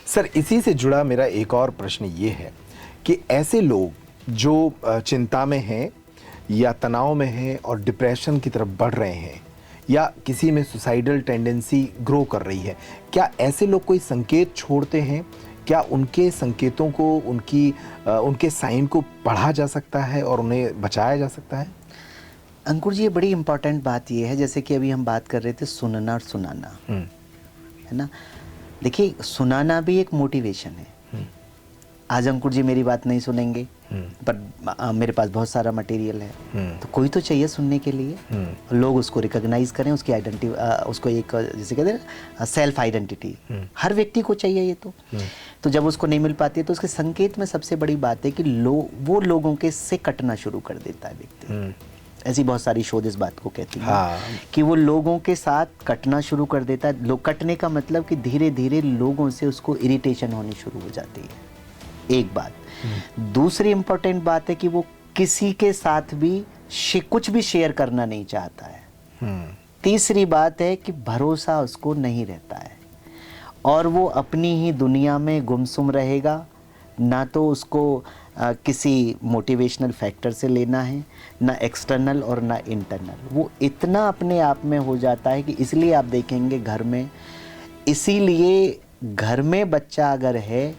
Sir, इसी से जुड़ा मेरा एक और प्रश्न ये है कि ऐसे लोग जो चिंता में हैं या तनाव में हैं और डिप्रेशन की तरफ बढ़ रहे हैं या किसी में सुसाइडल टेंडेंसी ग्रो कर रही है, क्या ऐसे लोग कोई संकेत छोड़ते हैं? क्या उनके संकेतों को, उनके साइन को पढ़ा जा सकता है और उन्हें बचाया जा सकता है? अंकुर जी, ये बड़ी इंपॉर्टेंट बात ये है, जैसे कि अभी हम बात कर रहे थे सुनना और सुनाना, है ना। देखिए, सुनाना भी एक मोटिवेशन है। आज अंकुर जी मेरी बात नहीं सुनेंगे, पर मेरे पास बहुत सारा मटेरियल है, तो कोई तो चाहिए सुनने के लिए। लोग उसको रिकॉग्नाइज करें, उसकी आइडेंटिटी, उसको एक जैसे कहते हैं सेल्फ आइडेंटिटी, हर व्यक्ति को चाहिए ये तो जब उसको नहीं मिल पाती है तो उसके संकेत में सबसे बड़ी बात है कि वो लोगों के से कटना शुरू कर देता है व्यक्ति। ऐसी बहुत सारी शोध इस बात को कहती हैं कि वो लोगों के साथ कटना शुरू कर देता है। लोग कटने का मतलब कि धीरे धीरे लोगों से उसको इरिटेशन होनी शुरू हो जाती है, एक बात। दूसरी इंपॉर्टेंट बात है कि वो किसी के साथ भी कुछ भी शेयर करना नहीं चाहता है। तीसरी बात है कि भरोसा उसको नहीं रहता है और वो अपनी ही दुनिया में गुमसुम रहेगा। ना तो उसको किसी मोटिवेशनल फैक्टर से लेना है, ना एक्सटर्नल और ना इंटरनल। वो इतना अपने आप में हो जाता है कि इसलिए आप देखेंगे घर में, इसीलिए घर में बच्चा अगर है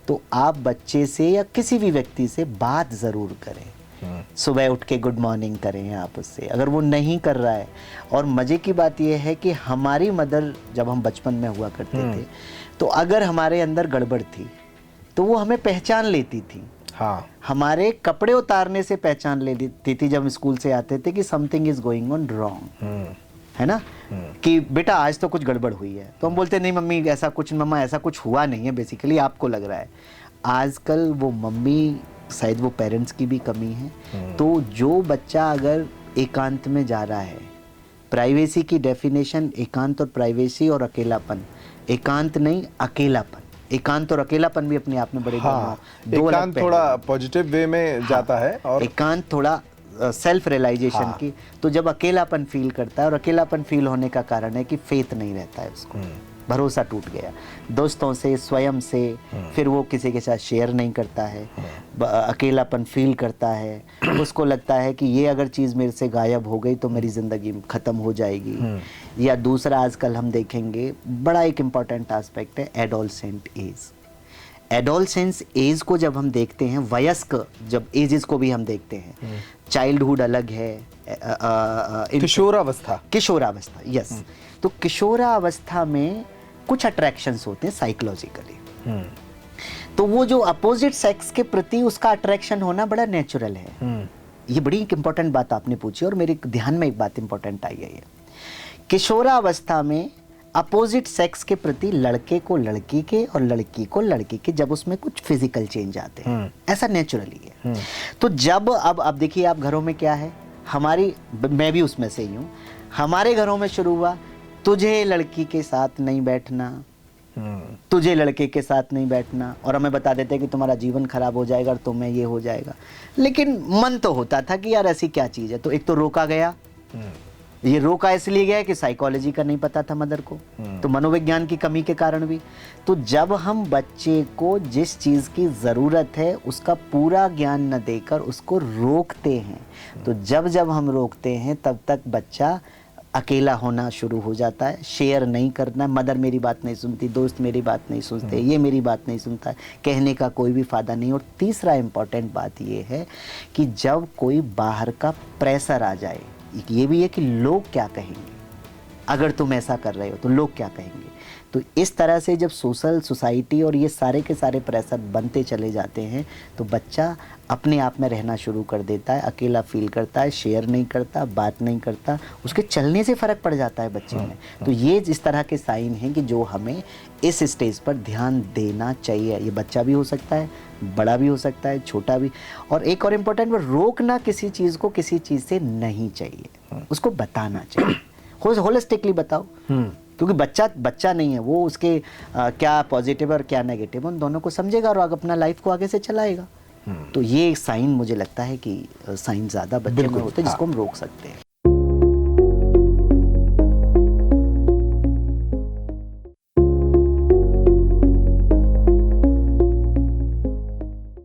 तो आप बच्चे से या किसी भी व्यक्ति से बात ज़रूर करें। सुबह उठ के गुड मॉर्निंग करें आप उससे, अगर वो नहीं कर रहा है। और मज़े की बात यह है कि हमारी मदर, जब हम बचपन में हुआ करते थे, तो अगर हमारे अंदर गड़बड़ थी तो वो हमें पहचान लेती थी। हमारे कपड़े उतारने से पहचान लेती थी जब स्कूल से आते थे कि something is going on wrong, है ना, कि बेटा आज तो कुछ गड़बड़ हुई है। तो हम बोलते नहीं मम्मी ऐसा कुछ, मम्मा ऐसा कुछ हुआ नहीं है, बेसिकली आपको लग रहा है। आजकल वो मम्मी, शायद वो पेरेंट्स की भी कमी है। तो जो बच्चा अगर एकांत में जा रहा है, प्राइवेसी की डेफिनेशन एकांत और प्राइवेसी और अकेलापन, एकांत नहीं अकेलापन। एकांत और अकेलापन भी अपने आप में बड़े दो एकांत थोड़ा पॉजिटिव वे में जाता है और एकांत थोड़ा सेल्फ रियलाइजेशन की। तो जब अकेलापन फील करता है, और अकेलापन फील होने का कारण है कि फेथ नहीं रहता है उसको, भरोसा टूट गया दोस्तों से, स्वयं से, फिर वो किसी के साथ शेयर नहीं करता है, अकेलापन फील करता है, उसको लगता है कि ये अगर चीज़ मेरे से गायब हो गई तो मेरी ज़िंदगी ख़त्म हो जाएगी। या दूसरा आजकल हम देखेंगे, बड़ा एक इम्पॉर्टेंट एस्पेक्ट है एडोलसेंट एज। एडोलसेंस एज को जब हम देखते हैं, वयस्क जब एजेस को भी हम देखते हैं, चाइल्डहुड अलग है, किशोरावस्था, यस। तो किशोरावस्था में कुछ अट्रैक्शंस होते हैं साइकोलॉजिकली। तो वो जो अपोजिट सेक्स के प्रति उसका अट्रैक्शन होना बड़ा नेचुरल है। ये बड़ी एक इंपॉर्टेंट बात आपने पूछी और मेरे ध्यान में एक बात इंपॉर्टेंट आई है। किशोरावस्था में अपोजिट सेक्स के प्रति लड़के को लड़की के और लड़की को लड़की के, जब उसमें कुछ फिजिकल चेंज आते हैं, ऐसा नेचुरली है। तो जब अब देखिए आप घरों में क्या है, मैं भी उसमें से ही हूँ, हमारे घरों में शुरू हुआ, तुझे लड़की के साथ नहीं बैठना, तुझे लड़के के साथ नहीं बैठना, और हमें बता देते हैं कि तुम्हारा जीवन खराब हो जाएगा और तुम्हें ये हो जाएगा। लेकिन मन तो होता था कि यार ऐसी क्या चीज़ है। तो एक तो रोका गया, ये रोका इसलिए गया कि साइकोलॉजी का नहीं पता था मदर को, तो मनोविज्ञान की कमी के कारण भी। तो जब हम बच्चे को जिस चीज़ की ज़रूरत है उसका पूरा ज्ञान न देकर उसको रोकते हैं, तो जब हम रोकते हैं तब तक बच्चा अकेला होना शुरू हो जाता है, शेयर नहीं करना, मदर मेरी बात नहीं सुनती, दोस्त मेरी बात नहीं सुनते, ये मेरी बात नहीं सुनता, कहने का कोई भी फ़ायदा नहीं। और तीसरा इम्पॉर्टेंट बात ये है कि जब कोई बाहर का प्रेशर आ जाए, ये भी है कि लोग क्या कहेंगे, अगर तुम ऐसा कर रहे हो तो लोग क्या कहेंगे। तो इस तरह से जब सोसाइटी और ये सारे के सारे प्रेशर बनते चले जाते हैं तो बच्चा अपने आप में रहना शुरू कर देता है, अकेला फील करता है, शेयर नहीं करता, बात नहीं करता, उसके चलने से फ़र्क पड़ जाता है बच्चे में। तो ये इस तरह के साइन हैं कि जो हमें इस स्टेज पर ध्यान देना चाहिए। ये बच्चा भी हो सकता है, बड़ा भी हो सकता है, छोटा भी। और एक और इम्पोर्टेंट, रोकना किसी चीज़ को किसी चीज़ से नहीं चाहिए, उसको बताना चाहिए, होलिस्टिकली बताओ, क्योंकि बच्चा नहीं है वो, उसके क्या पॉजिटिव और क्या नेगेटिव उन दोनों को समझेगा और अपना लाइफ को आगे से चलाएगा। तो ये साइन मुझे लगता है कि साइन ज़्यादा बच्चे में होते हैं जिसको हम रोक सकते हैं।